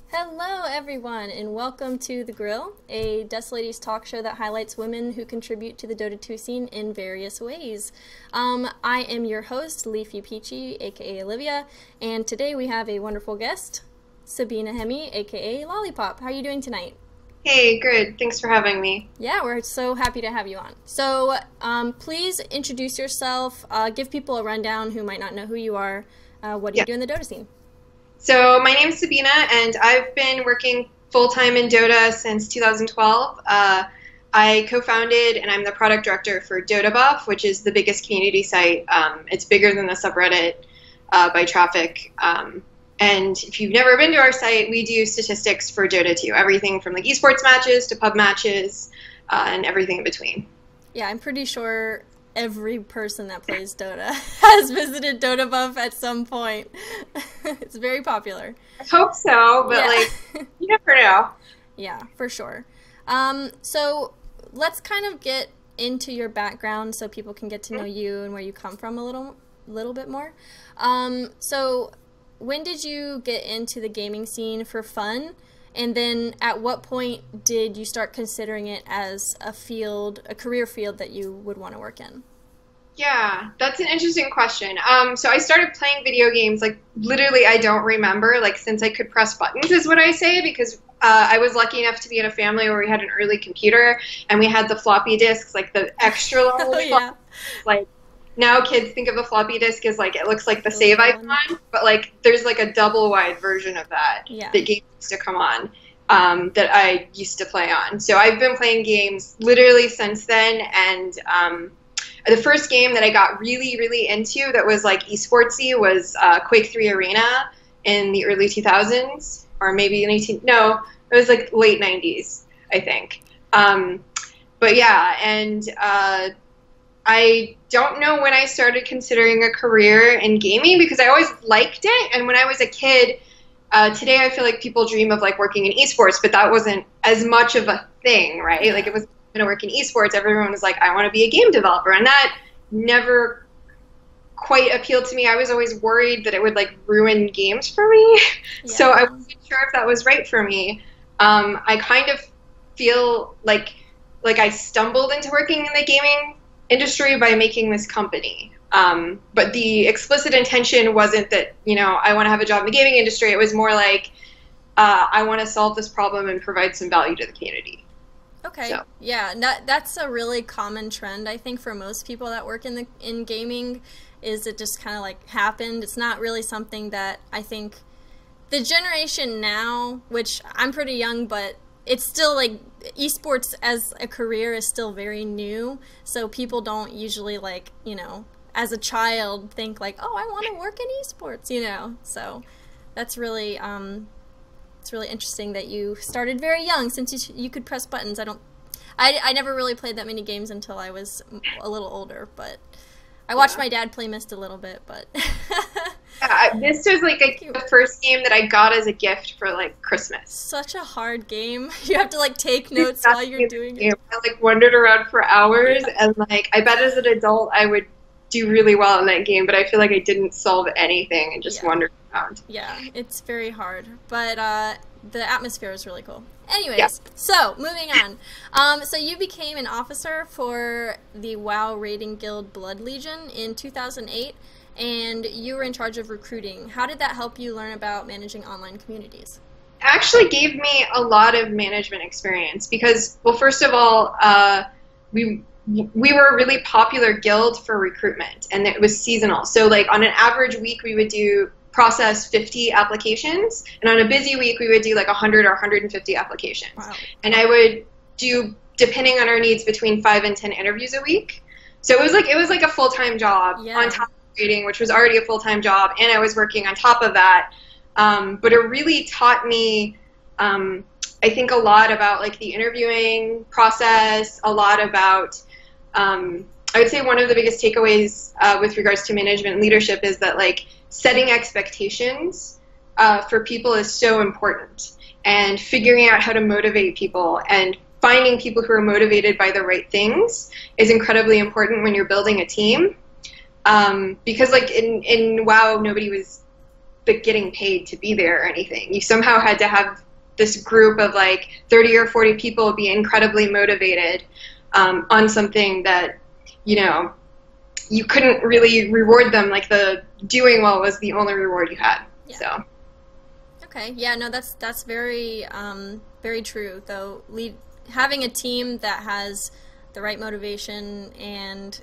Hello, everyone, and welcome to The Grill, a Dust Ladies talk show that highlights women who contribute to the Dota 2 scene in various ways. I am your host, Leafy Peachy, aka Olivia, and today we have a wonderful guest, Sabina Hemmi, aka Lawliepop. How are you doing tonight? Hey, good. Thanks for having me. Yeah, we're so happy to have you on. So, please introduce yourself, give people a rundown who might not know who you are. What do you do in the Dota scene? So my name's Sabina, and I've been working full-time in Dota since 2012. I co-founded and I'm the product director for DotaBuff, which is the biggest community site. It's bigger than the subreddit by traffic. And if you've never been to our site, we do statistics for Dota 2, everything from like esports matches to pub matches and everything in between. Yeah, I'm pretty sure every person that plays Dota has visited DotaBuff at some point. It's very popular. I hope so, but like, you never know. Yeah, for sure. So let's kind of get into your background so people can get to know you and where you come from a little bit more. So when did you get into the gaming scene for fun? And then at what point did you start considering it as a field, a career field that you would want to work in? Yeah, that's an interesting question. So I started playing video games, like literally I don't remember, like since I could press buttons is what I say, because I was lucky enough to be in a family where we had an early computer and we had the floppy disks, like the extra long like now kids think of a floppy disk as like, it looks like the save icon, but like there's like a double wide version of that that games used to come on. That I used to play on. So I've been playing games literally since then, and the first game that I got really into that was like esportsy was Quake 3 Arena in the early 2000s, or maybe it was like late 90s, I think. But yeah, and I don't know when I started considering a career in gaming because I always liked it, and when I was a kid, today I feel like people dream of like working in esports, but that wasn't as much of a thing, right? Yeah. Like it was going to work in esports, everyone was like, I want to be a game developer, and that never quite appealed to me. I was always worried that it would like ruin games for me. Yeah. So I wasn't sure if that was right for me. I kind of feel like I stumbled into working in the gaming industry by making this company. But the explicit intention wasn't that, I want to have a job in the gaming industry. It was more like, I want to solve this problem and provide some value to the community. Okay. So. Yeah, that's a really common trend, I think, for most people that work in gaming, is it just kind of like happened. It's not really something that I think the generation now, which I'm pretty young, but it's still like esports as a career is still very new. So people don't usually like, as a child think like, oh, I want to work in esports, So that's really it's really interesting that you started very young, since you could press buttons. I never really played that many games until I was a little older, but I watched my dad play Myst a little bit, but Myst was like the first game that I got as a gift for like Christmas. Such a hard game. You have to like take notes while you're doing it. I like wandered around for hours, and like I bet as an adult I would do really well in that game, but I feel like I didn't solve anything and just wandered around. Yeah, it's very hard, but the atmosphere is really cool. Anyways, so moving on. So you became an officer for the WoW Raiding Guild Blood Legion in 2008, and you were in charge of recruiting. How did that help you learn about managing online communities? It actually gave me a lot of management experience because, well, first of all, we were a really popular guild for recruitment, and it was seasonal. So like on an average week, we would process 50 applications, and on a busy week, we would do like 100 or 150 applications. Wow. And I would do, depending on our needs, between 5 and 10 interviews a week. So it was like a full-time job on top of grading, which was already a full-time job, and I was working on top of that. But it really taught me, I think, a lot about like the interviewing process, a lot about I would say one of the biggest takeaways with regards to management and leadership is that like setting expectations for people is so important, and figuring out how to motivate people and finding people who are motivated by the right things is incredibly important when you're building a team. Because like in WoW, nobody was getting paid to be there or anything. You somehow had to have this group of like 30 or 40 people be incredibly motivated on something that, you know, you couldn't really reward them. Like the doing well was the only reward you had. Yeah. So. Okay. Yeah. No, that's very very true. Though having a team that has the right motivation and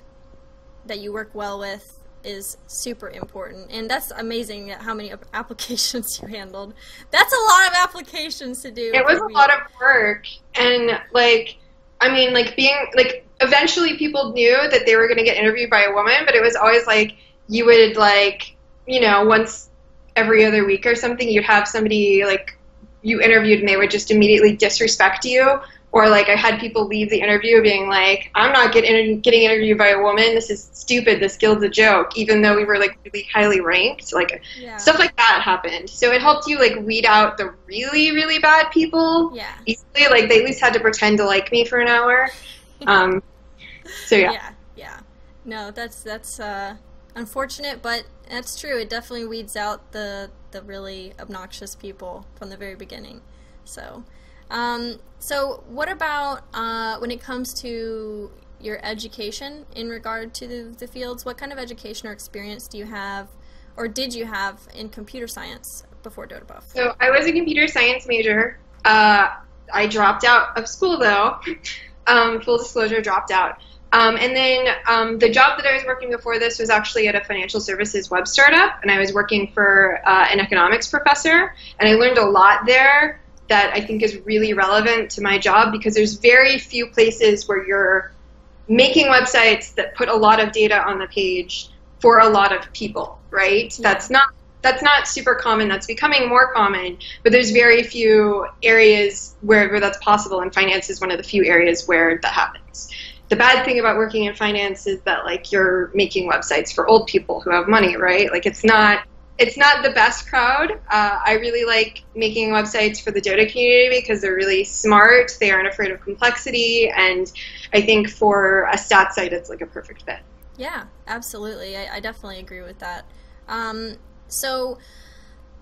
that you work well with is super important. And that's amazing how many applications you handled. That's a lot of applications to do. It was a lot of work. And like, I mean, like being like, eventually people knew that they were going to get interviewed by a woman, but it was always like, you would like, you know, once every other week or something, you'd have somebody like you interviewed and they would just immediately disrespect you. Or like I had people leave the interview being like, I'm not getting interviewed by a woman. This is stupid. This guild's a joke. Even though we were like really highly ranked, like stuff like that happened. So it helped you like weed out the really, really bad people. Yeah. Easily. Like they at least had to pretend to like me for an hour. So yeah. Yeah. No, that's unfortunate, but that's true. It definitely weeds out the really obnoxious people from the very beginning. So. So what about when it comes to your education in regard to the fields? What kind of education or experience do you have, or did you have in computer science before DotaBuff? So I was a computer science major. I dropped out of school though. Full disclosure, dropped out. And then the job that I was working before this was actually at a financial services web startup, and I was working for an economics professor, and I learned a lot there that I think is really relevant to my job, because there's very few places where you're making websites that put a lot of data on the page for a lot of people, right? Yeah. That's not super common. That's becoming more common, but there's very few areas where that's possible, and finance is one of the few areas where that happens. The bad thing about working in finance is that like you're making websites for old people who have money, right? Like it's not the best crowd. I really like making websites for the Dota community because they're really smart. They aren't afraid of complexity, and I think for a stat site, it's like a perfect fit. Yeah, absolutely. I definitely agree with that. So,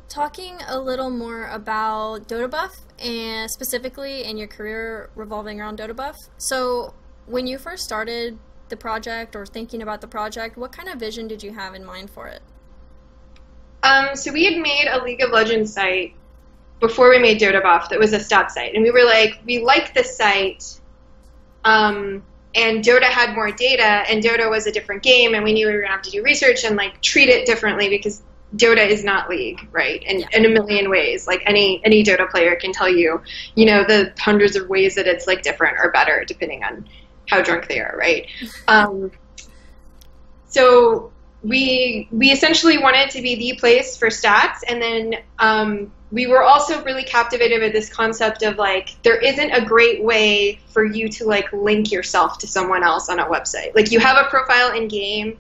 talking a little more about DotaBuff, and specifically in your career revolving around DotaBuff. So, when you first started the project or thinking about the project, what kind of vision did you have in mind for it? So we had made a League of Legends site before we made DotaBuff that was a stat site. And we were like, we like this site, and Dota had more data, and Dota was a different game, and we knew we were going to have to do research and like treat it differently because Dota is not League, right? And in a million ways, like any Dota player can tell you, you know, the hundreds of ways that it's like different or better depending on how drunk they are, right? So we essentially wanted to be the place for stats, and then we were also really captivated with this concept of like there isn't a great way for you to like link yourself to someone else on a website. Like you have a profile in game,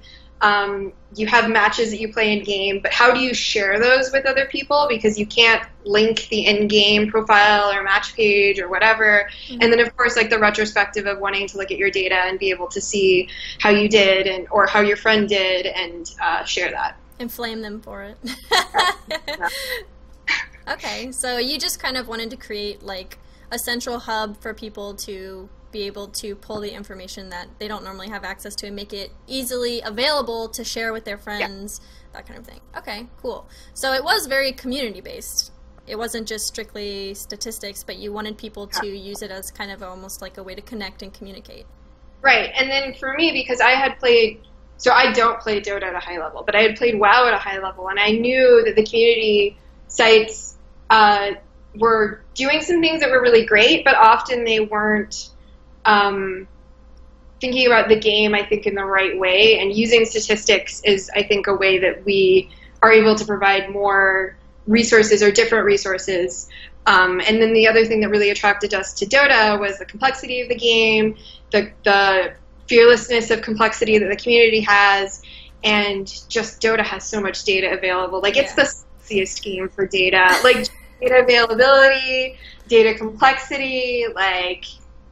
you have matches that you play in game, but how do you share those with other people? Because you can't link the in-game profile or match page or whatever. Mm-hmm. And then of course like the retrospective of wanting to look at your data and be able to see how you did and or how your friend did and share that. And flame them for it. Yeah. Okay, so you just kind of wanted to create like a central hub for people to be able to pull the information that they don't normally have access to and make it easily available to share with their friends, that kind of thing. Okay, cool. So it was very community-based. It wasn't just strictly statistics, but you wanted people to use it as kind of almost like a way to connect and communicate. Right, and then for me, because I had played, so I don't play Dota at a high level, but I had played WoW at a high level, and I knew that the community sites were doing some things that were really great, but often they weren't thinking about the game, I think, in the right way, and using statistics is, I think, a way that we are able to provide more resources or different resources. And then the other thing that really attracted us to Dota was the complexity of the game, the fearlessness of complexity that the community has, and just Dota has so much data available. Like, it's the sexiest game for data. Like, data availability, data complexity, like,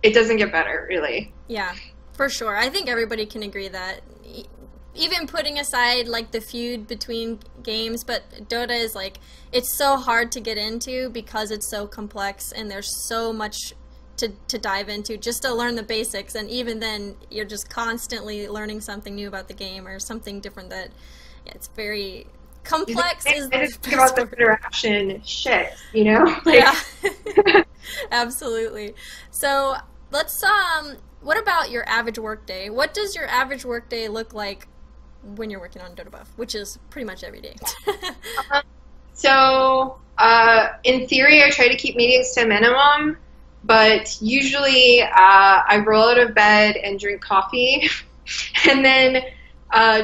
it doesn't get better, really. Yeah, for sure. I think everybody can agree that even putting aside like the feud between games, but Dota is like, it's so hard to get into because it's so complex and there's so much to dive into just to learn the basics, and even then you're just constantly learning something new about the game or something different that it's very complex. I just think about the interaction shit, you know? Like, yeah. Absolutely. So let's what about your average workday? What does your average workday look like when you're working on DotaBuff, which is pretty much every day? So in theory I try to keep meetings to a minimum, but usually I roll out of bed and drink coffee and then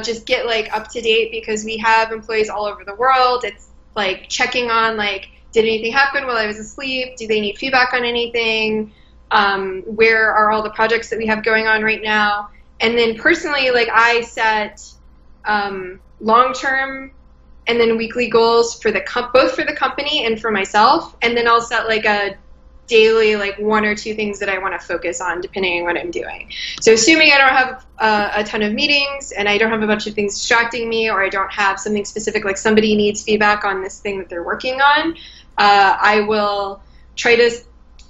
just get like up to date, because we have employees all over the world. It's like checking on like, did anything happen while I was asleep? Do they need feedback on anything? Where are all the projects that we have going on right now? And then personally, like I set long-term and then weekly goals for both for the company and for myself. And then I'll set like a daily, like 1 or 2 things that I want to focus on depending on what I'm doing. So assuming I don't have a ton of meetings and I don't have a bunch of things distracting me, or I don't have something specific like somebody needs feedback on this thing that they're working on, I will try to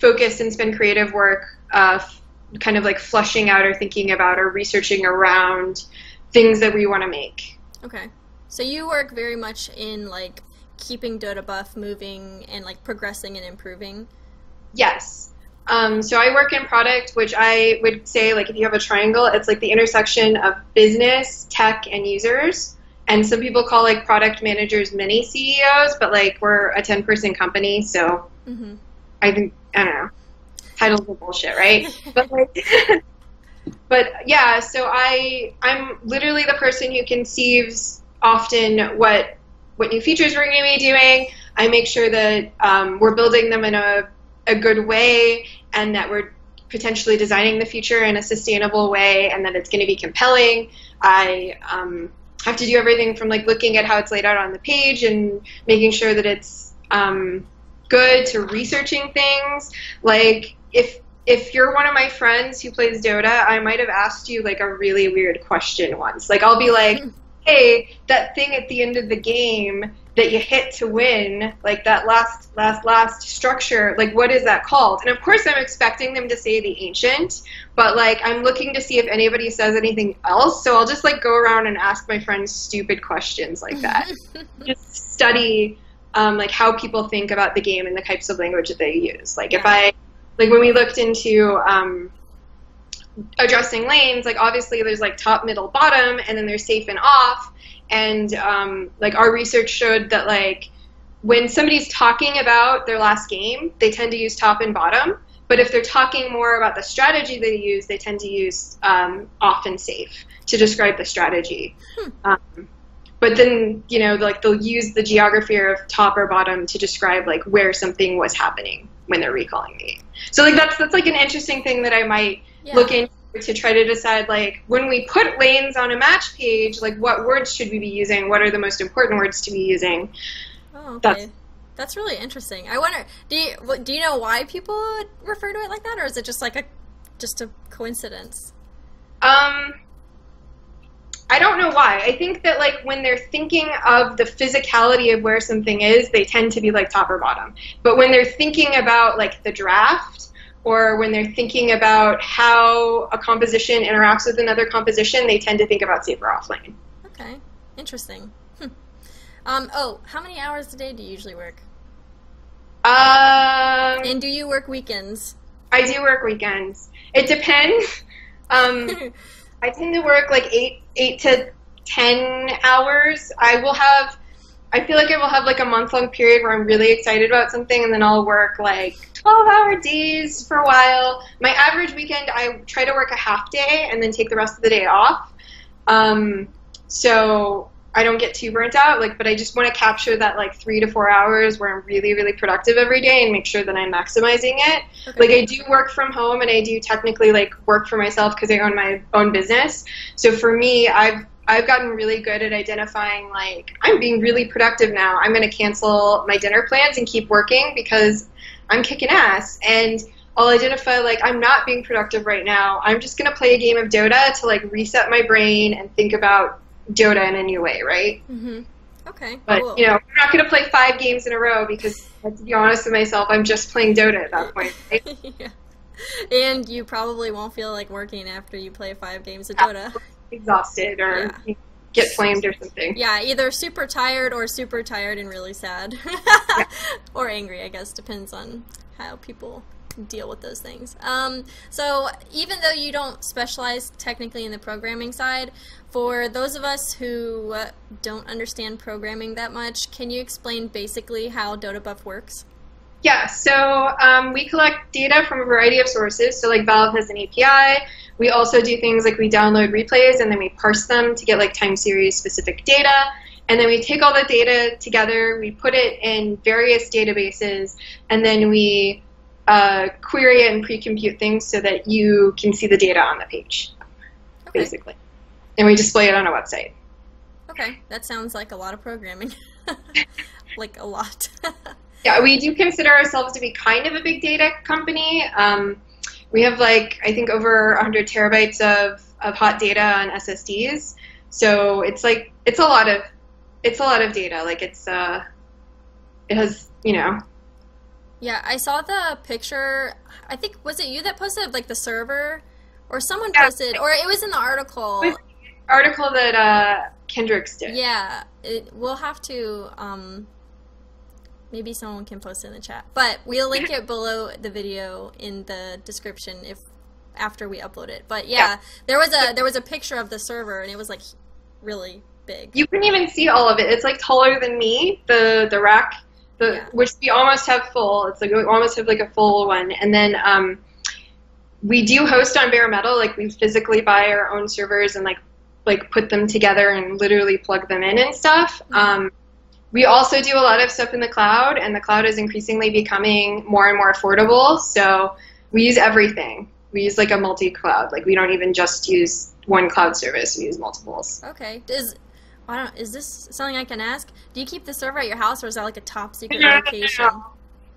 focus and spend creative work kind of like flushing out or thinking about or researching around things that we want to make. Okay. So you work very much in like keeping DotaBuff moving and like progressing and improving? Yes. So I work in product, which I would say, like, if you have a triangle, it's like the intersection of business, tech, and users. And some people call like product managers mini CEOs, but like we're a 10-person company, so I don't know. Titles are bullshit, right? But like, but yeah, so I'm literally the person who conceives often what new features we're going to be doing. I make sure that we're building them in a good way, and that we're potentially designing the feature in a sustainable way, and that it's going to be compelling. I have to do everything from like looking at how it's laid out on the page and making sure that it's good, to researching things. Like if you're one of my friends who plays Dota, I might have asked you like a really weird question once. Like I'll be like, hey, that thing at the end of the game that you hit to win, like that last structure, like what is that called? And of course I'm expecting them to say the ancient, but like I'm looking to see if anybody says anything else, so I'll just like go around and ask my friends stupid questions like that. Just study like how people think about the game and the types of language that they use. Like if like when we looked into addressing lanes, like obviously there's like top, middle, bottom, and then there's safe and off. And like our research showed that like when somebody's talking about their last game, they tend to use top and bottom. But if they're talking more about the strategy they use, they tend to use off and safe to describe the strategy. But then, you know, like they'll use the geography of top or bottom to describe like where something was happening when they're recalling the game. So like that's like an interesting thing that I might look into, to try to decide, like, when we put lanes on a match page, like, what words should we be using? What are the most important words to be using? Oh, okay. That's really interesting. I wonder, do you know why people refer to it like that, or is it just like a coincidence? I don't know why. I think that, like, when they're thinking of the physicality of where something is, they tend to be, like, top or bottom. But when they're thinking about, like, the draft, or when they're thinking about how a composition interacts with another composition, they tend to think about safe or off lane. Okay, interesting. Oh, how many hours a day do you usually work? And do you work weekends? I do work weekends. It depends. I tend to work like 8 to 10 hours. I feel like I will have like a month-long period where I'm really excited about something, and then I'll work like 12-hour days for a while. My average weekend, I try to work a half day and then take the rest of the day off. So I don't get too burnt out, like, but I just want to capture that like 3 to 4 hours where I'm really, really productive every day and make sure that I'm maximizing it. Okay. Like I do work from home, and I do technically like work for myself because I own my own business. So for me, I've gotten really good at identifying, like, I'm being really productive now. I'm going to cancel my dinner plans and keep working because I'm kicking ass. And I'll identify, like, I'm not being productive right now. I'm just going to play a game of Dota to, like, reset my brain and think about Dota in a new way, right? Mm-hmm. Okay. But, cool. you know, I'm not going to play 5 games in a row because, to be honest with myself, I'm just playing Dota at that point, right? Yeah. And you probably won't feel like working after you play 5 games of Dota. Exhausted or get flamed or something. Yeah, either super tired or super tired and really sad. Or angry, I guess, depends on how people deal with those things. So even though you don't specialize technically in the programming side, for those of us who don't understand programming that much, can you explain basically how DotaBuff works? Yeah, so we collect data from a variety of sources. So like Valve has an API. We also do things like we download replays and then we parse them to get like time series specific data. And then we take all the data together, we put it in various databases, and then we query it and pre-compute things so that you can see the data on the page, basically. And we display it on a website. Okay, that sounds like a lot of programming. Like a lot. Yeah, we do consider ourselves to be kind of a big data company. We have like, I think over 100 terabytes of hot data on SSDs. So it's like, it's a lot of data. Like it has, you know. Yeah, I saw the picture. I think, was it you that posted like the server? Or someone posted, or it was in the article. It was the article that Kendricks did. Yeah, we'll have to, maybe someone can post it in the chat. But we'll link it below the video in the description after we upload it. But yeah, there was a picture of the server and it was like really big. You couldn't even see all of it. It's like taller than me, the rack, which we almost have full. It's like we almost have like a full one. And then we do host on bare metal. Like we physically buy our own servers and like put them together and literally plug them in and stuff. We also do a lot of stuff in the cloud, and the cloud is increasingly becoming more and more affordable. So we use everything. We use like a multi-cloud. Like we don't even just use one cloud service. We use multiples. Okay. Is this something I can ask? Do you keep the server at your house, or is that like a top secret location?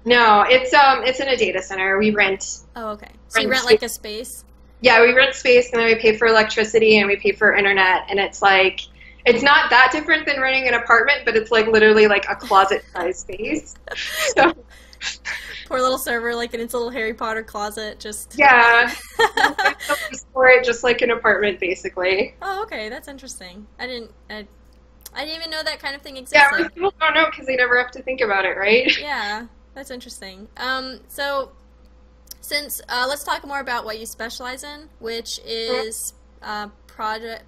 No, it's in a data center. We rent. Oh, okay. So you rent like a space? Yeah, we rent space, and then we pay for electricity, and we pay for internet, and it's like, it's not that different than renting an apartment, but it's like literally like a closet-sized space. So. Poor little server, like in its little Harry Potter closet, just. Yeah. For it, just like an apartment, basically. Oh, okay, that's interesting. I didn't even know that kind of thing existed. Yeah, people don't know because they never have to think about it, right? Yeah, that's interesting. So, since let's talk more about what you specialize in, which is the product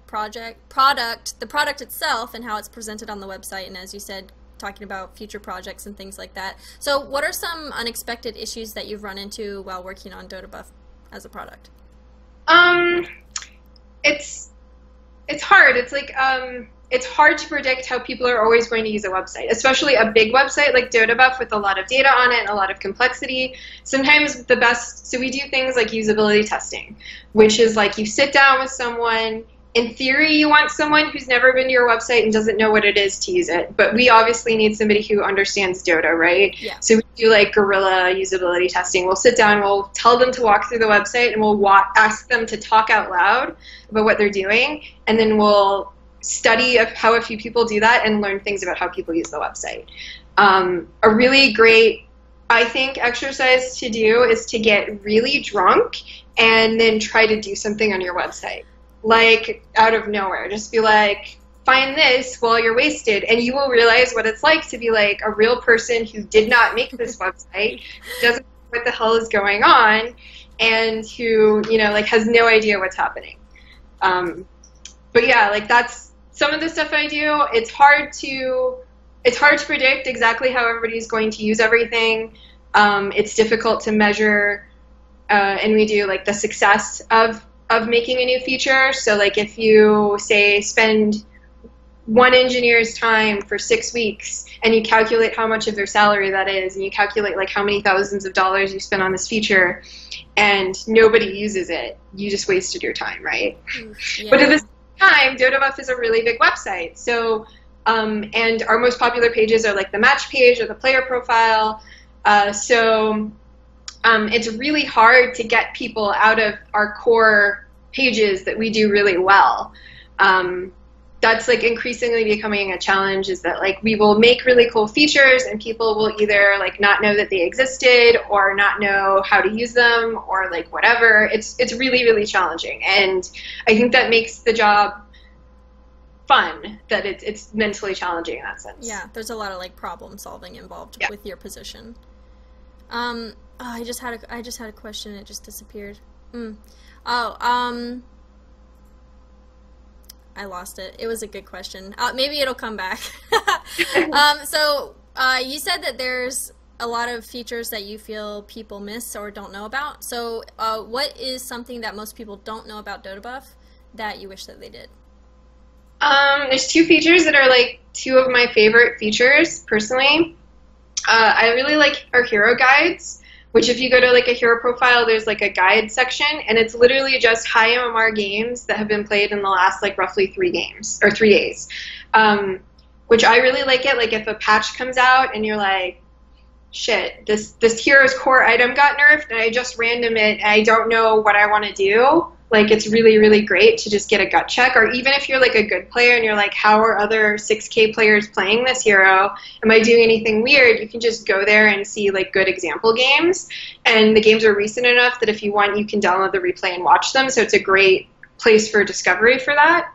itself and how it's presented on the website, and as you said, talking about future projects and things like that. So what are some unexpected issues that you've run into while working on DotaBuff as a product? It's hard. It's like it's hard to predict how people are always going to use a website, especially a big website like DotaBuff with a lot of data on it and a lot of complexity. Sometimes so we do things like usability testing, which is like you sit down with someone. In theory, you want someone who's never been to your website and doesn't know what it is to use it. But we obviously need somebody who understands Dota, right? Yeah. So we do like guerrilla usability testing. We'll sit down, we'll tell them to walk through the website, and we'll ask them to talk out loud about what they're doing. And then we'll study how a few people do that and learn things about how people use the website. A really great, I think, exercise to do is to get really drunk and then try to do something on your website. Like, out of nowhere. Just be like, find this while you're wasted, and you will realize what it's like to be like a real person who did not make this website, who doesn't know what the hell is going on, and who, you know, like, has no idea what's happening. But yeah, like, that's some of the stuff I do. It's hard to predict exactly how everybody's going to use everything. It's difficult to measure, and we do, like, the success of making a new feature. So like if you say spend one engineer's time for 6 weeks and you calculate how much of their salary that is, and you calculate like how many thousands of dollars you spent on this feature and nobody uses it, you just wasted your time, right? Yeah. But at the same time, DotaBuff is a really big website. So and our most popular pages are like the match page or the player profile. It's really hard to get people out of our core pages that we do really well. that's like increasingly becoming a challenge, is that like we will make really cool features and people will either like not know that they existed or not know how to use them or like whatever. It's really, really challenging. And I think that makes the job fun, that it's mentally challenging in that sense. Yeah, there's a lot of like problem solving involved with your position. I just had a question, it just disappeared. I lost it. It was a good question. Maybe it'll come back. So you said that there's a lot of features that you feel people miss or don't know about. So what is something that most people don't know about DotaBuff that you wish that they did? There's two features that are like two of my favorite features personally. I really like our hero guides, which if you go to like a hero profile, there's like a guide section, and it's literally just high MMR games that have been played in the last like roughly 3 days. Which I really like it. Like if a patch comes out and you're like, shit, this hero's core item got nerfed and I just random it and I don't know what I want to do. Like it's really, really great to just get a gut check. Or even if you're like a good player and you're like, how are other 6K players playing this hero? Am I doing anything weird? You can just go there and see like good example games. And the games are recent enough that if you want, you can download the replay and watch them. So it's a great place for discovery for that.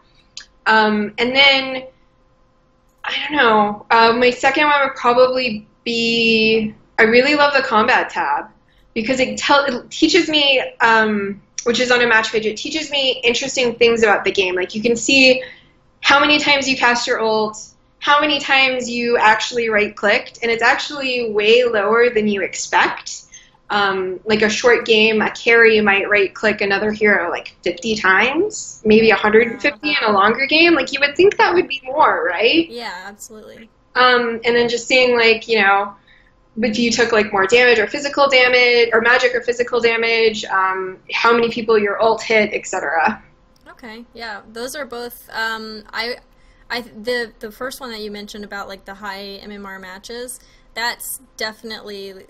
And then, I don't know, my second one would probably be, I really love the combat tab because it teaches me, which is on a match page, it teaches me interesting things about the game. Like you can see how many times you cast your ult, how many times you actually right-clicked, and it's actually way lower than you expect. Like a short game, a carry might right-click another hero like 50 times, maybe 150 in a longer game. Like you would think that would be more, right? Yeah, absolutely. And then just seeing like, you know, if you took like more damage or physical damage or magic or physical damage, how many people your ult hit, etc. Okay, yeah, those are both. The first one that you mentioned about like the high MMR matches, that's definitely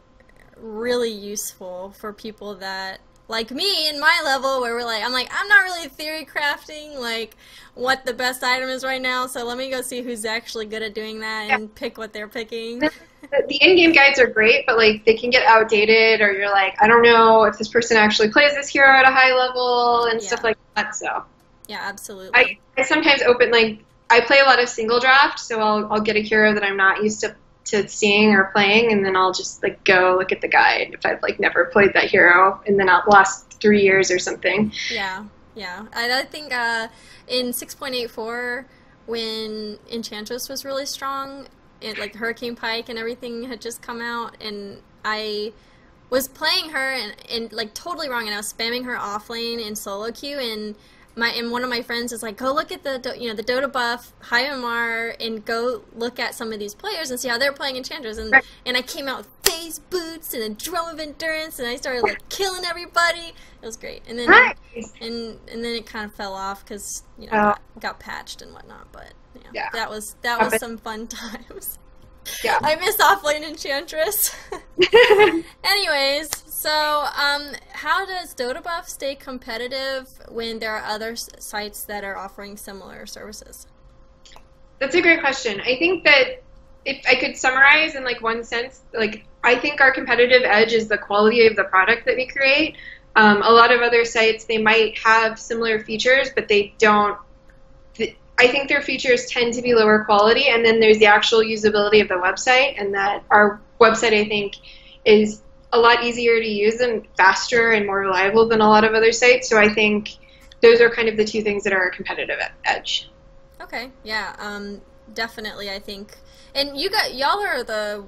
really useful for people that like me in my level where I'm not really theory crafting like what the best item is right now, so let me go see who's actually good at doing that and pick what they're picking. The in-game guides are great, but like they can get outdated, or you're like, I don't know if this person actually plays this hero at a high level and stuff like that. So yeah, absolutely. I sometimes open like I play a lot of single draft, so I'll get a hero that I'm not used to seeing or playing, and then I'll just like go look at the guide if I've like never played that hero in the last 3 years or something. Yeah. I think in 6.84 when Enchantress was really strong, like Hurricane Pike and everything had just come out, and I was playing her and like totally wrong, and I was spamming her off lane in solo queue, and one of my friends is like, go look at the Dota buff, high MR, and go look at some of these players and see how they're playing Enchantress. And I came out with phase boots and a drum of endurance, and I started like killing everybody. It was great. And then and then it kind of fell off because got patched and whatnot. But that was some fun times. Yeah. I miss offlane Enchantress. Anyways, so how does DotaBuff stay competitive when there are other sites that are offering similar services? That's a great question. I think that if I could summarize in like one sense, like I think our competitive edge is the quality of the product that we create. A lot of other sites, they might have similar features, but they don't. I think their features tend to be lower quality, and then there's the actual usability of the website, and that our website, I think, is a lot easier to use and faster and more reliable than a lot of other sites. So I think those are kind of the two things that are a competitive edge. Okay, yeah, definitely, I think. And y'all are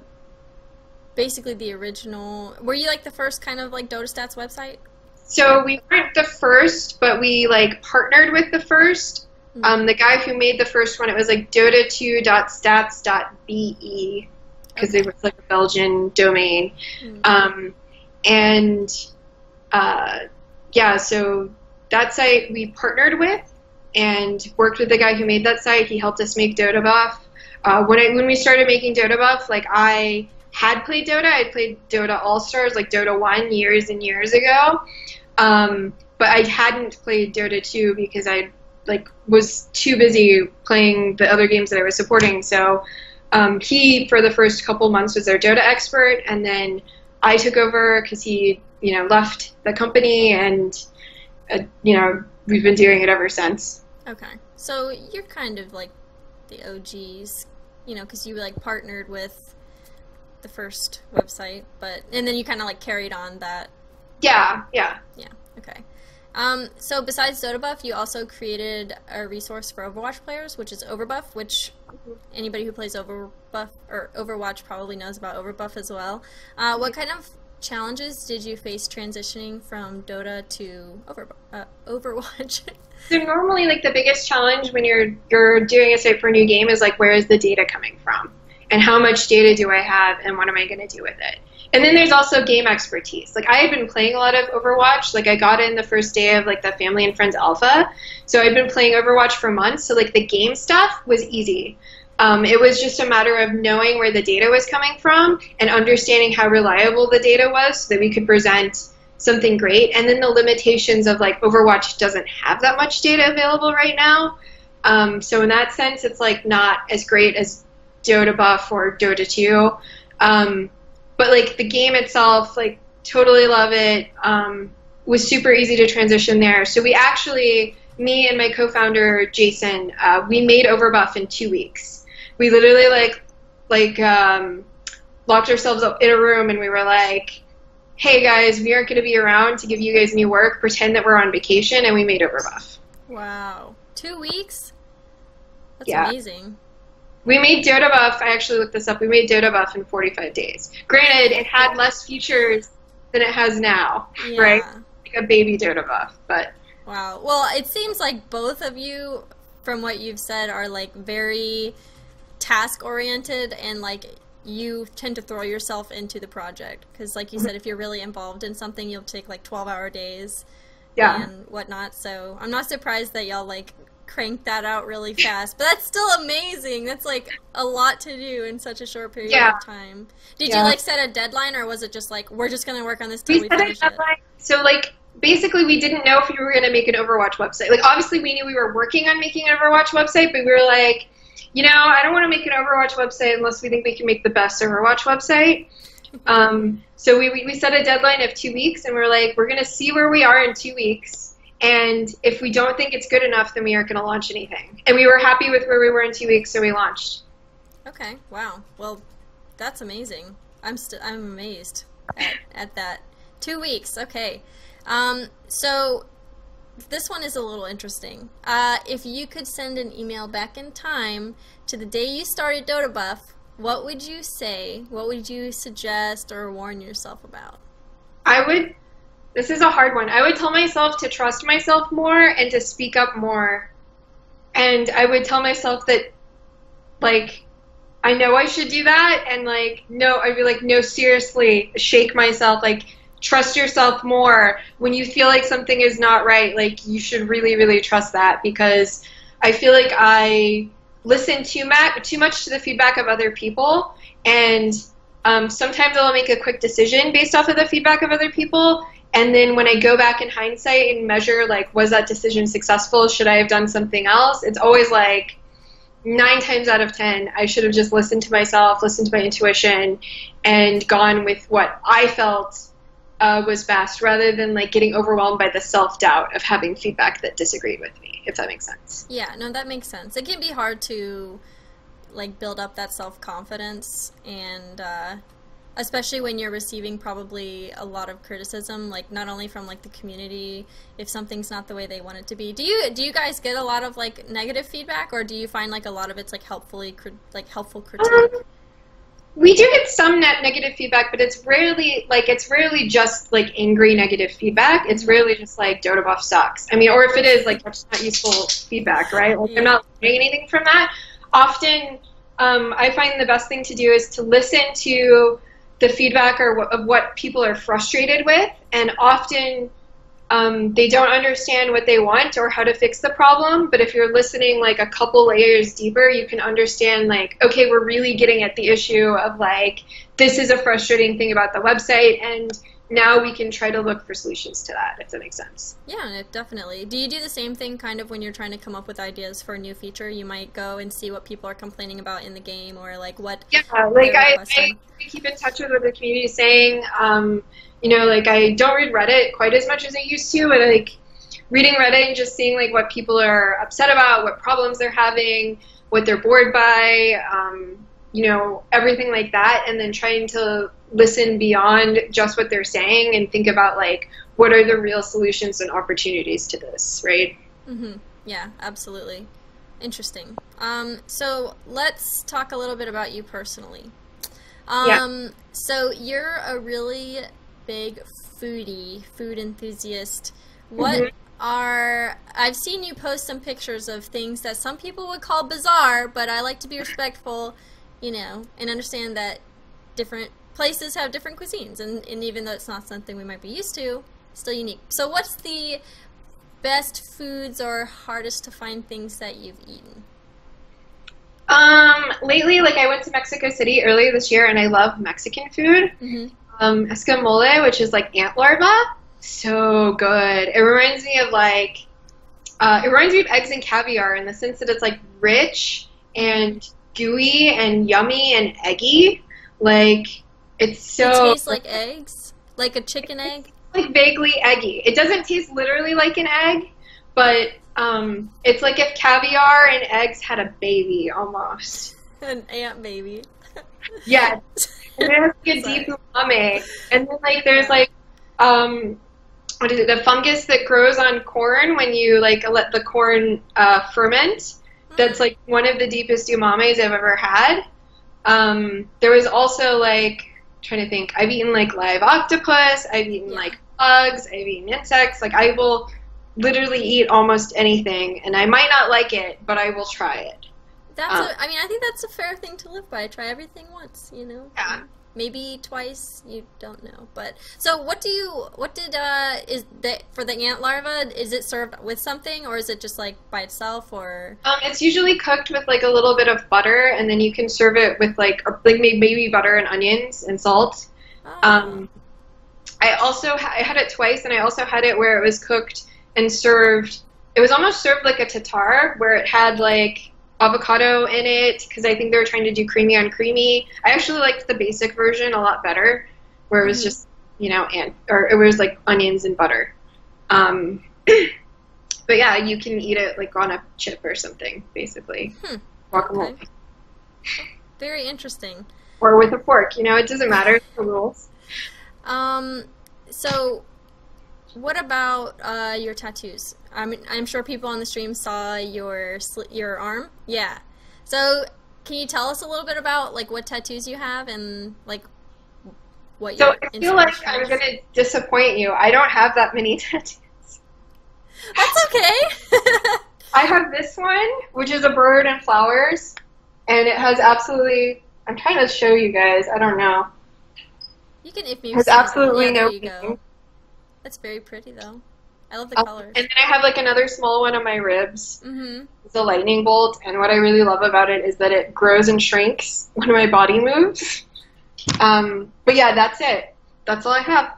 basically the original. Were you like the first kind of like Dota Stats website? So we weren't the first, but we like partnered with the first. The guy who made the first one, it was like dota2.stats.be because it was like a Belgian domain. So that site we partnered with and worked with the guy who made that site. He helped us make DotaBuff. When we started making DotaBuff, like I had played Dota. I'd played Dota All-Stars, like Dota 1 years and years ago. But I hadn't played Dota 2 because I'd like was too busy playing the other games that I was supporting. So he, for the first couple months, was their Dota expert, and then I took over because he, left the company, and we've been doing it ever since. Okay, so you're kind of like the OGs, because you like partnered with the first website, and then you kind of like carried on that. Yeah. Okay. So besides DotaBuff, you also created a resource for Overwatch players, which is Overbuff, which anybody who plays Overbuff or Overwatch probably knows about Overbuff as well. What kind of challenges did you face transitioning from Dota to Overwatch? So normally, like, the biggest challenge when you're doing a site for a new game is like, where is the data coming from, and how much data do I have, and what am I going to do with it? And then there's also game expertise. Like, I had been playing a lot of Overwatch. Like, I got in the first day of, like, the Family and Friends Alpha. So I'd been playing Overwatch for months. So, like, the game stuff was easy. It was just a matter of knowing where the data was coming from and understanding how reliable the data was so that we could present something great. And then the limitations of, like, Overwatch doesn't have that much data available right now. So in that sense, it's, like, not as great as DotaBuff or Dota 2. But, like, the game itself, like, totally love it. Was super easy to transition there. So we actually, me and my co-founder, Jason, we made Overbuff in 2 weeks. We literally, locked ourselves up in a room, and we were like, hey, guys, we aren't going to be around to give you guys new work. Pretend that we're on vacation, and we made Overbuff. Wow. 2 weeks? That's yeah. Amazing. We made DotaBuff, I actually looked this up, we made DotaBuff in 45 days. Granted, it had less features than it has now, right? Like a baby DotaBuff, but... Wow. Well, it seems like both of you, from what you've said, are, like, very task-oriented, and, like, you tend to throw yourself into the project. Because, like you said, if you're really involved in something, you'll take, like, 12-hour days and whatnot. So I'm not surprised that y'all, like, crank that out really fast, but that's still amazing. That's like a lot to do in such a short period of time. Did you like set a deadline, or was it just like, we're just gonna work on this till we finish it? So like basically we didn't know if we were gonna make an Overwatch website. Like obviously we knew we were working on making an Overwatch website, but we were like, I don't want to make an Overwatch website unless we think we can make the best Overwatch website. So we set a deadline of 2 weeks, and we're like, we're gonna see where we are in 2 weeks. And if we don't think it's good enough, then we aren't going to launch anything. And we were happy with where we were in 2 weeks, so we launched. Okay, wow. Well, that's amazing. I'm amazed at that. 2 weeks, okay. So this one is a little interesting. If you could send an email back in time to the day you started DotaBuff, what would you say? What would you suggest or warn yourself about? This is a hard one. I would tell myself to trust myself more and to speak up more. And I would tell myself that, like, I know I should do that. And, like, no, I'd be like, no, seriously, shake myself. Like, trust yourself more. When you feel like something is not right, like, you should really, really trust that. Because I feel like I listen too much to the feedback of other people. And sometimes I'll make a quick decision based off of the feedback of other people. And then when I go back in hindsight and measure, like, was that decision successful? Should I have done something else? It's always like 9 times out of 10, I should have just listened to myself, listened to my intuition, and gone with what I felt was best, rather than, like, getting overwhelmed by the self-doubt of having feedback that disagreed with me, if that makes sense. Yeah, no, that makes sense. It can be hard to, like, build up that self-confidence, and especially when you're receiving probably a lot of criticism, like not only from like the community if something's not the way they want it to be. Do you guys get a lot of like negative feedback, or do you find like a lot of it's like helpful critique? We do get some negative feedback, but it's rarely just like angry negative feedback. It's rarely just like DotaBuff sucks. I mean, or if it is, like, that's not useful feedback, right? Like, I'm not learning anything from that. Often, I find the best thing to do is to listen to the feedback of what people are frustrated with, and often they don't understand what they want or how to fix the problem. But if you're listening like a couple layers deeper, you can understand, like, okay, we're really getting at the issue of, like, this is a frustrating thing about the website, and now we can try to look for solutions to that, if that makes sense. Yeah, definitely. Do you do the same thing kind of when you're trying to come up with ideas for a new feature? You might go and see what people are complaining about in the game, or like what... Yeah, like I keep in touch with what the community is saying. You know, like I don't read Reddit quite as much as I used to, but like reading Reddit and just seeing like what people are upset about, what problems they're having, what they're bored by, you know, everything like that, and then trying to listen beyond just what they're saying and think about like what are the real solutions and opportunities to this, right? Mm-hmm. Yeah, absolutely. Interesting. So let's talk a little bit about you personally. So you're a really big foodie, food enthusiast. What are... I've seen you post some pictures of things that some people would call bizarre, but I like to be respectful, you know, and understand that different places have different cuisines, and even though it's not something we might be used to, it's still unique. So what's the best foods or hardest to find things that you've eaten? Lately, like I went to Mexico City earlier this year, and I love Mexican food. Escamole, which is like ant larva, so good. It reminds me of like, it reminds me of eggs and caviar in the sense that it's like rich and gooey and yummy and eggy. Like it's so. It tastes like eggs, like a chicken egg. Like vaguely eggy. It doesn't taste literally like an egg, but it's like if caviar and eggs had a baby almost. An ant baby. Yeah. And it has like a deep umami. And then like there's like what is it? The fungus that grows on corn when you like let the corn ferment. That's like one of the deepest umamis I've ever had. There was also like, trying to think, I've eaten like live octopus, I've eaten like bugs, I've eaten insects. Like I will literally eat almost anything, and I might not like it, but I will try it. I mean, I think that's a fair thing to live by. Try everything once, you know? Yeah. Maybe twice, you don't know. But so is that for the ant larva, is it served with something, or is it just like by itself, or? It's usually cooked with like a little bit of butter, and then you can serve it with like maybe butter and onions and salt. Oh. I had it twice, and I also had it where it was cooked and served. It was almost served like a tartare, where it had like avocado in it, because I think they were trying to do creamy on creamy. I actually liked the basic version a lot better, where it was just, you know, or it was like onions and butter. But yeah, you can eat it like on a chip or something, basically. Guacamole. Okay. Very interesting. Or with a fork, you know, it doesn't matter. It's the rules. So what about your tattoos? I'm sure people on the stream saw your arm. Yeah. So can you tell us a little bit about like what tattoos you have and like what your I feel like I'm going to disappoint you. I don't have that many tattoos. That's okay. I have this one, which is a bird and flowers, and it has absolutely. I'm trying to show you guys. I don't know. You can if you. It has absolutely no. There you go. That's very pretty, though. I love the colors. And then I have like another small one on my ribs. It's a lightning bolt, and what I really love about it is that it grows and shrinks when my body moves. But yeah, that's it. That's all I have.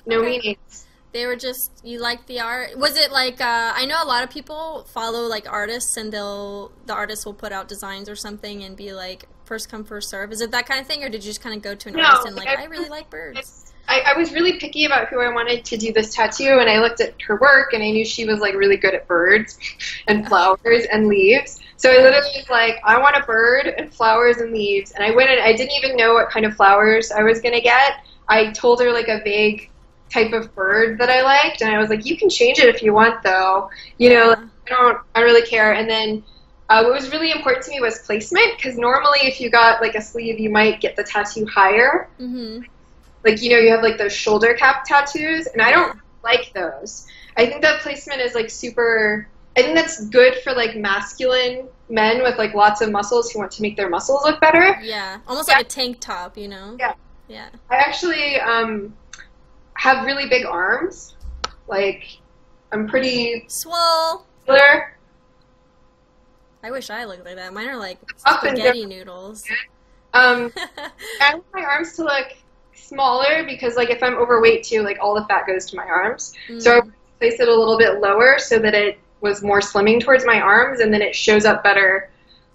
No meanings. They were just, you like the art. Was it like, I know a lot of people follow like artists, and the artist will put out designs or something and be like, first come, first serve. Is it that kind of thing, or did you just kind of go to an artist and like, I really like birds? I was really picky about who I wanted to do this tattoo, and I looked at her work, and I knew she was like really good at birds and flowers and leaves. So I literally was like, I want a bird and flowers and leaves. And I went and I didn't even know what kind of flowers I was going to get. I told her like a vague type of bird that I liked, and I was like, you can change it if you want, though. You know, like, I don't really care. And then what was really important to me was placement, because normally if you got like a sleeve, you might get the tattoo higher. Like, you know, you have like those shoulder cap tattoos, and I don't like those. I think that placement is like super, I think that's good for like masculine men with like lots of muscles who want to make their muscles look better. Yeah, almost like a tank top, you know? Yeah. I actually have really big arms. Like, I'm pretty swole. I wish I looked like that. Mine are like spaghetti noodles. I want my arms to look smaller because like if I'm overweight too, like all the fat goes to my arms. Mm. So I would place it a little bit lower so that it was more slimming towards my arms, and then it shows up better.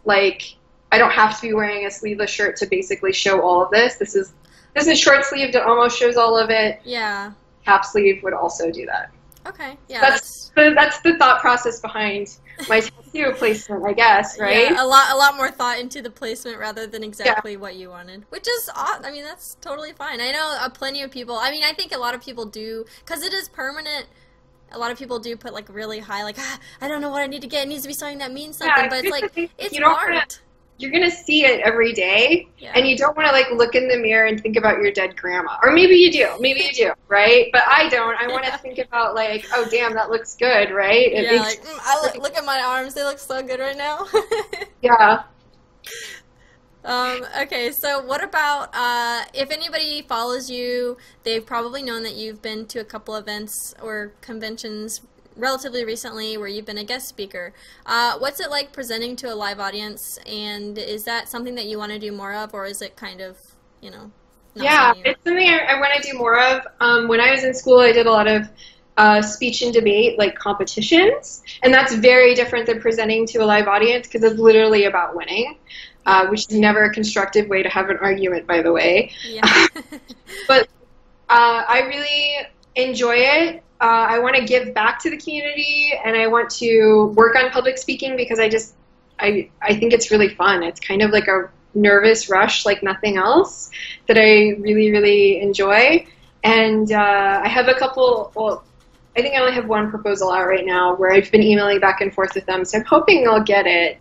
Like I don't have to be wearing a sleeveless shirt to basically show all of this. This is short sleeved. It almost shows all of it. Yeah. Half sleeve would also do that. Okay. Yeah. That's the thought process behind my tattoo placement, I guess, right? Yeah, a lot more thought into the placement rather than exactly what you wanted, which is odd. I mean, that's totally fine. I know plenty of people. I mean, I think a lot of people do because it is permanent. A lot of people do put like really high, like I don't know what I need to get. It needs to be something that means something, but it's like it's art. You're gonna see it every day, and you don't want to like look in the mirror and think about your dead grandma. Or maybe you do, right? But I don't. I want to think about like, oh damn, that looks good, right? It makes I look at my arms; they look so good right now. Yeah. Okay, so what about if anybody follows you, they've probably known that you've been to a couple events or conventions relatively recently where you've been a guest speaker. What's it like presenting to a live audience, and is that something that you want to do more of, or is it kind of, not it's something I want to do more of. When I was in school, I did a lot of speech and debate, like competitions, and that's very different than presenting to a live audience because it's literally about winning, which is never a constructive way to have an argument, by the way. Yeah. But I really enjoy it. I want to give back to the community, and I want to work on public speaking because I think it's really fun. It's kind of like a nervous rush like nothing else that I really, really enjoy. And I have a couple, well, I think I only have one proposal out right now where I've been emailing back and forth with them, so I'm hoping I'll get it.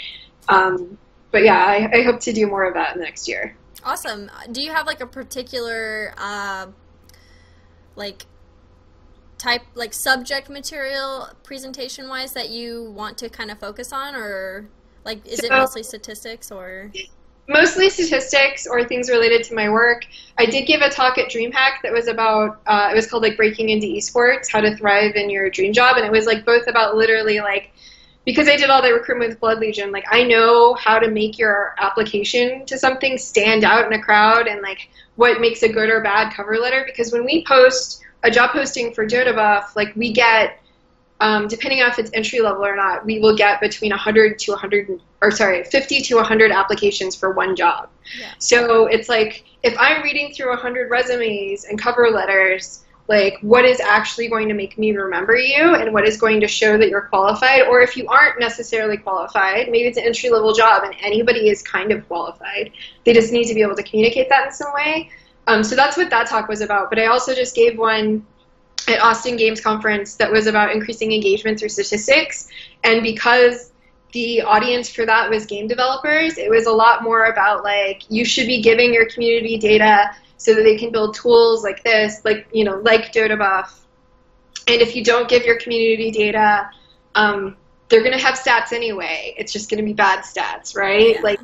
But yeah, I hope to do more of that next year. Awesome. Do you have like a particular subject material presentation wise that you want to kind of focus on, or like is it mostly statistics or? Mostly statistics or things related to my work. I did give a talk at DreamHack that was about, it was called like Breaking into Esports, How to Thrive in Your Dream Job, and it was like both about literally like, because I did all the recruitment with Blood Legion, like I know how to make your application to something stand out in a crowd and like what makes a good or bad cover letter, because when we post a job posting for DotaBuff, like we get, depending on if it's entry level or not, we will get between 50 to 100 applications for one job. Yeah. So it's like, if I'm reading through 100 resumes and cover letters, like what is actually going to make me remember you and what is going to show that you're qualified, or if you aren't necessarily qualified, maybe it's an entry level job and anybody is kind of qualified. They just need to be able to communicate that in some way. So that's what that talk was about. But I also just gave one at Austin Games Conference that was about increasing engagement through statistics. And because the audience for that was game developers, it was a lot more about like, you should be giving your community data so that they can build tools like this, like, like DotaBuff. And if you don't give your community data, they're going to have stats anyway. It's just going to be bad stats, right? Yeah. Like,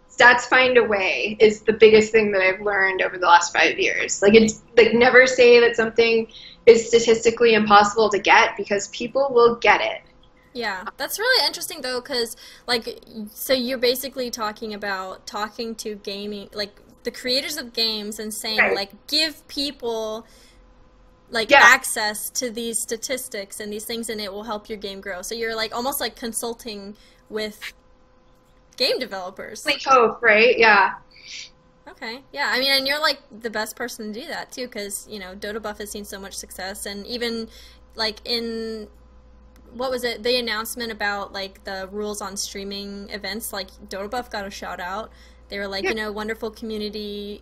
stats find a way is the biggest thing that I've learned over the last 5 years. Like, it's like never say that something is statistically impossible to get, because people will get it. Yeah, that's really interesting though, because like, so you're basically talking to gaming, like the creators of games, and saying like, give people like access to these statistics and these things, and it will help your game grow. So you're like almost like consulting with game developers. Like hope, right? Yeah. Okay, yeah, I mean, and you're like the best person to do that too, because DotaBuff has seen so much success, and even like in what was it, the announcement about like the rules on streaming events, like DotaBuff got a shout out. They were like, wonderful community,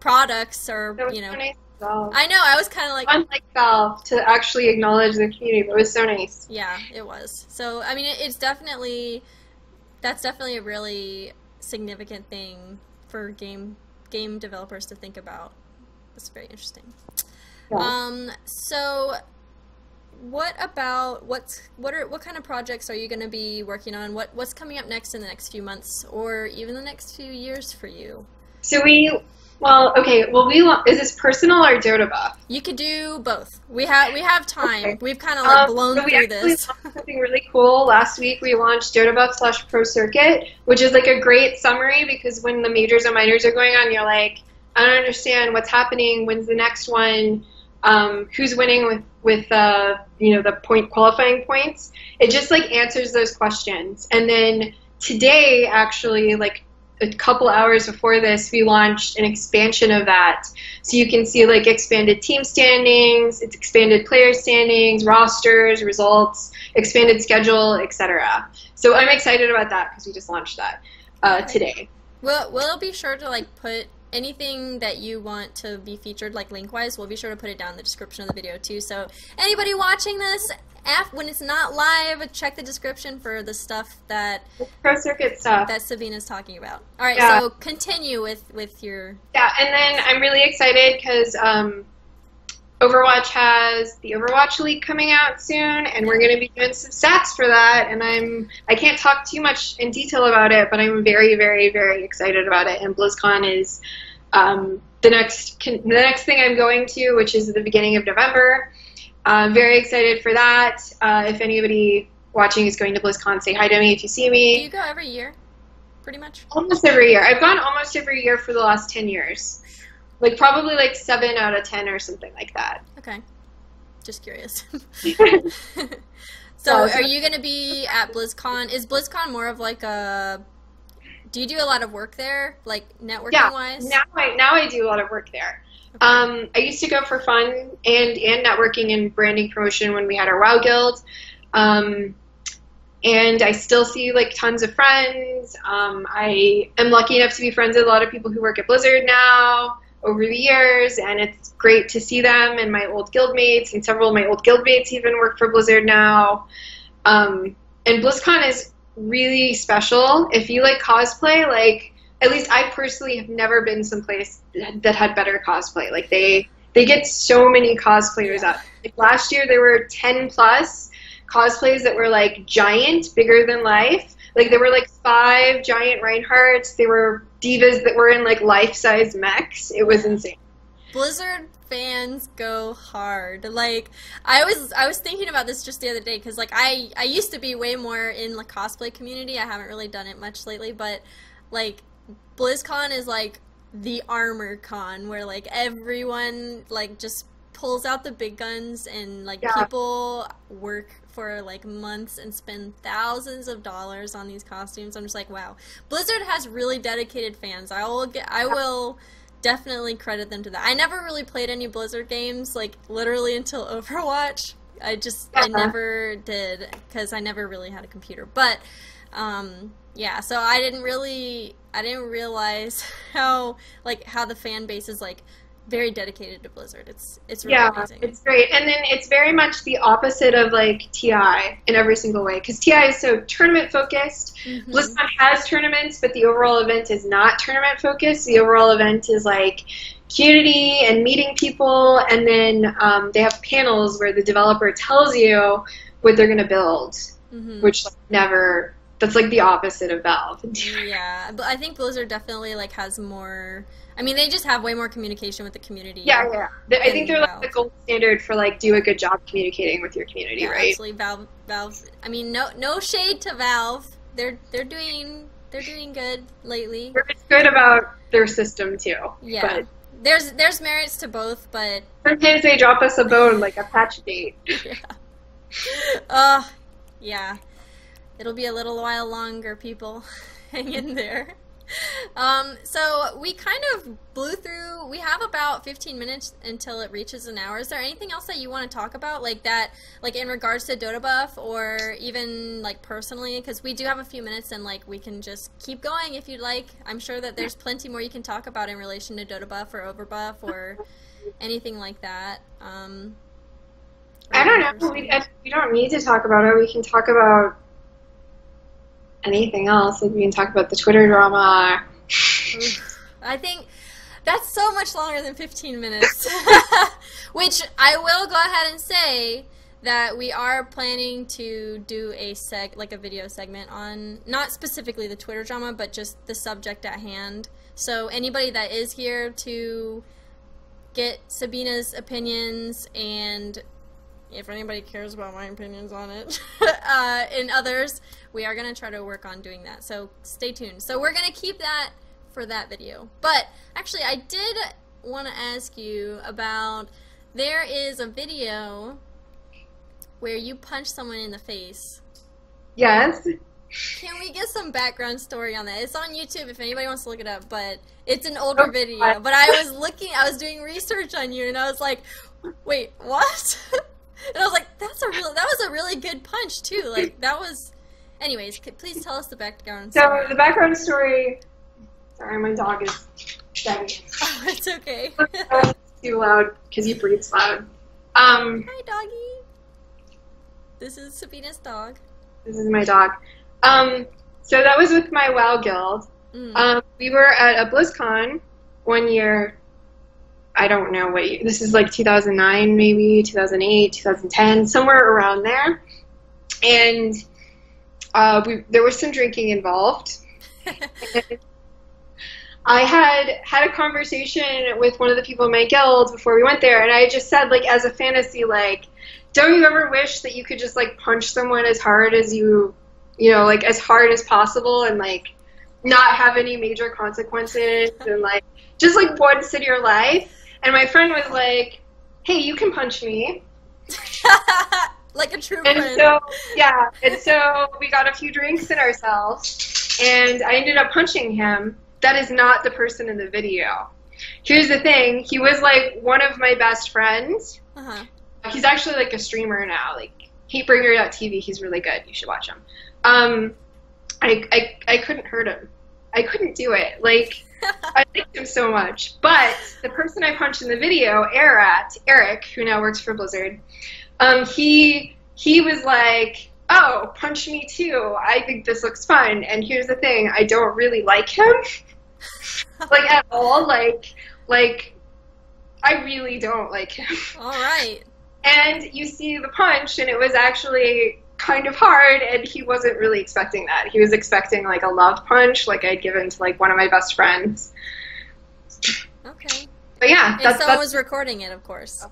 products, or so nice. I know, I was kind of like unlike Valve to actually acknowledge the community, but it was so nice. Yeah, it was. So I mean, that's definitely a really significant thing for game developers to think about. That's very interesting. Yeah. So what about what kind of projects are you going to be working on? What's coming up next in the next few months, or even the next few years for you? So is this personal or DotaBuff? You could do both. We have time. Okay. We've kind of blown through this. We launched something really cool last week. We launched DotaBuff /Pro Circuit, which is like a great summary, because when the majors and minors are going on, you're like, I don't understand what's happening. When's the next one? Who's winning with you know, the point qualifying points? It just like answers those questions. And then today, actually, like a couple hours before this, we launched an expansion of that. So you can see like expanded team standings, it's expanded player standings, rosters, results, expanded schedule, etc. So I'm excited about that because we just launched that today. We'll be sure to like put anything that you want to be featured, like link-wise, we'll be sure to put it down in the description of the video too. So anybody watching this, when it's not live, check the description for the stuff that Pro Circuit stuff that Sabina's talking about. All right, yeah. So continue with your... Yeah, and then I'm really excited because Overwatch has the Overwatch League coming out soon, and we're going to be doing some stats for that, and I can't talk too much in detail about it, but I'm very, very, very excited about it, and BlizzCon is the next thing I'm going to, which is the beginning of November. Very excited for that. If anybody watching is going to BlizzCon, say hi to me if you see me. Do you go every year, pretty much? Almost every year. I've gone almost every year for the last 10 years. Like, probably, like, 7 out of 10 or something like that. Okay. Just curious. So, are you going to be at BlizzCon? Is BlizzCon more of, like, a... Do you do a lot of work there, like, networking-wise? Yeah, now I do a lot of work there. Okay. I used to go for fun and networking and branding promotion when we had our WoW Guild. And I still see, like, tons of friends. I am lucky enough to be friends with a lot of people who work at Blizzard now over the years, and it's great to see them and my old guildmates, and several of my old guildmates even work for Blizzard now. And BlizzCon is really special. If you like cosplay, like, at least I personally have never been someplace that had better cosplay. Like, they get so many cosplayers up. Like, last year there were 10 plus cosplays that were like giant, bigger than life. Like, there were like 5 giant Reinhardts. There were divas that were in like life-size mechs. It was insane. Blizzard fans go hard. Like, I was thinking about this just the other day because like I used to be way more in the cosplay community. I haven't really done it much lately, but like BlizzCon is like the armor con where like everyone like just pulls out the big guns and like people work for like months and spend thousands of dollars on these costumes. I'm just like, wow, Blizzard has really dedicated fans. I will definitely credit them to that. I never really played any Blizzard games, like literally until Overwatch. I never did because I never really had a computer. But yeah, so I didn't realize how the fan base is like very dedicated to Blizzard. It's really amazing. It's great. And then it's very much the opposite of like TI in every single way, because TI is so tournament focused. Mm-hmm. BlizzCon has tournaments, but the overall event is not tournament focused. The overall event is like community and meeting people, and then they have panels where the developer tells you what they're going to build, which like never... That's like the opposite of Valve. Yeah, but I think Blizzard definitely like has more. I mean, they just have way more communication with the community. Yeah. I think they're like the gold standard for like do a good job communicating with your community, right? Absolutely, Valve. I mean, no shade to Valve. They're doing good lately. They're good about their system too. Yeah. But there's merits to both, but sometimes they drop us a bone like a patch date. Yeah. Yeah. It'll be a little while longer, people. Hang in there. So we kind of blew through. We have about 15 minutes until it reaches an hour. Is there anything else that you want to talk about, like that, like in regards to DotaBuff, or even like personally? Because we do have a few minutes, and like we can just keep going if you'd like. I'm sure that there's plenty more you can talk about in relation to DotaBuff or Overbuff or anything like that. I don't know. We don't need to talk about it. We can talk about anything else. Like we can talk about the Twitter drama. I think that's so much longer than 15 minutes. Which I will go ahead and say that we are planning to do a video segment on, not specifically the Twitter drama, but just the subject at hand. So anybody that is here to get Sabina's opinions, and if anybody cares about my opinions on it, and others, we are going to try to work on doing that. So stay tuned. So we're going to keep that for that video. But actually, I did want to ask you about, there is a video where you punch someone in the face. Yes. Can we get some background story on that? It's on YouTube if anybody wants to look it up, but it's an older video. But I was doing research on you, and I was like, wait, what? And I was like, that was a really good punch too. Like, that was, anyways, please tell us the background story. So the background story, sorry, my dog is begging. Oh, it's okay. It's too loud because he breathes loud. Hi, doggy. This is Sabina's dog. This is my dog. So that was with my WoW guild. We were at a BlizzCon one year. I don't know what year. This is like 2009, maybe 2008, 2010, somewhere around there. And there was some drinking involved. I had a conversation with one of the people in my guild before we went there, and I just said, like, as a fantasy, like, don't you ever wish that you could just, like, punch someone as hard as you know, like, as hard as possible and, like, not have any major consequences and, like, just, like, once in your life? And my friend was like, hey, you can punch me. Like a true friend. And so, yeah, and so we got a few drinks in ourselves, and I ended up punching him. That is not the person in the video. Here's the thing. He was, like, one of my best friends. Uh-huh. He's actually, like, a streamer now. Like, Heatbringer.tv. He's really good. You should watch him. I couldn't hurt him. I couldn't do it. Like, I liked him so much. But the person I punched in the video, Eric, who now works for Blizzard, he was like, oh, punch me too. I think this looks fun. And here's the thing. I don't really like him. Like, at all. Like, I really don't like him. All right. And you see the punch, and it was actually kind of hard, and he wasn't really expecting that. He was expecting, like, a love punch, like I'd given to, like, one of my best friends. Okay. But yeah, and someone was recording it, of course.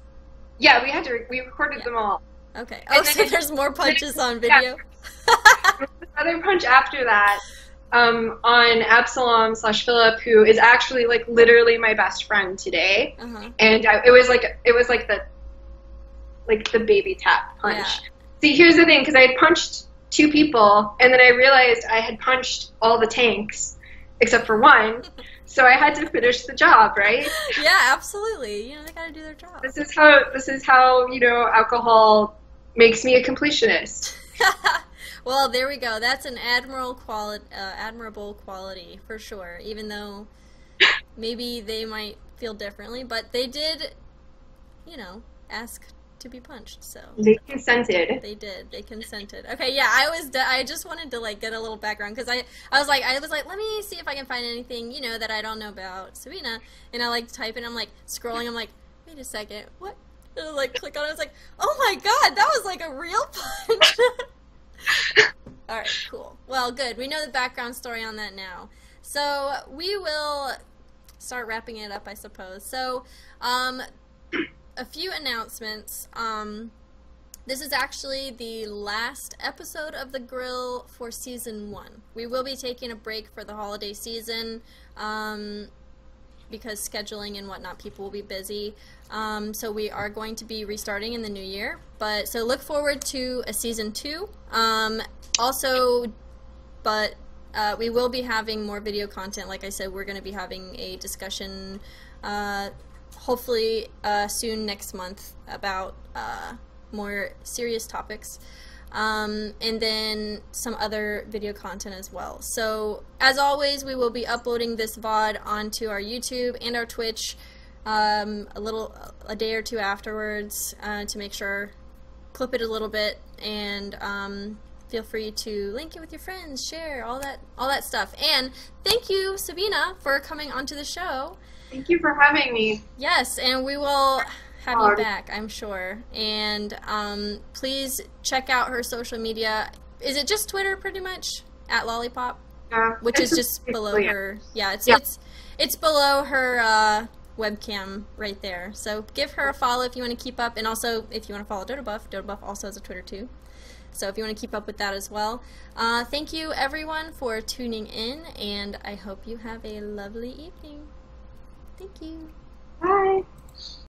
Yeah, we recorded them all. Okay. Oh, so there's more punches on video? Yeah. Another punch after that, on Absalom/Philip, who is actually, like, literally my best friend today. Uh-huh. And it was like the baby tap punch. Yeah. See, here's the thing, because I had punched 2 people, and then I realized I had punched all the tanks, except for one, so I had to finish the job, right? Yeah, absolutely. You know, they gotta do their job. This is how, you know, alcohol makes me a completionist. Well, there we go. That's an admirable quality, for sure, even though maybe they might feel differently, but they did, you know, ask to be punched, so they consented. They did. They consented. Okay, yeah, I just wanted to, like, get a little background, because I was like, let me see if I can find anything, you know, that I don't know about Sabina, and I, like, type it, I'm, like, scrolling, I'm like, wait a second, what? And I, like, click on it, I was like, oh my god, that was, like, a real punch. Alright, cool. Well, good. We know the background story on that now. So, we will start wrapping it up, I suppose. So, a few announcements. This is actually the last episode of The Grill for Season 1. We will be taking a break for the holiday season because scheduling and whatnot, people will be busy. So we are going to be restarting in the new year. So look forward to a Season 2. We will be having more video content. Like I said, we're going to be having a discussion hopefully soon next month about more serious topics, and then some other video content as well. So as always, we will be uploading this VOD onto our YouTube and our Twitch a day or two afterwards to make sure, clip it a little bit, and feel free to link it with your friends, share, all that stuff. And thank you, Sabina, for coming onto the show. Thank you for having me. Yes, and we will have you back, I'm sure. And please check out her social media. Is it just Twitter, pretty much? At Lawliepop? Yeah. Which is just below her. Yeah, it's below her webcam right there. So give her a follow if you want to keep up, and also if you want to follow DotaBuff. DotaBuff also has a Twitter too. So if you want to keep up with that as well. Thank you everyone for tuning in, and I hope you have a lovely evening. Thank you. Bye.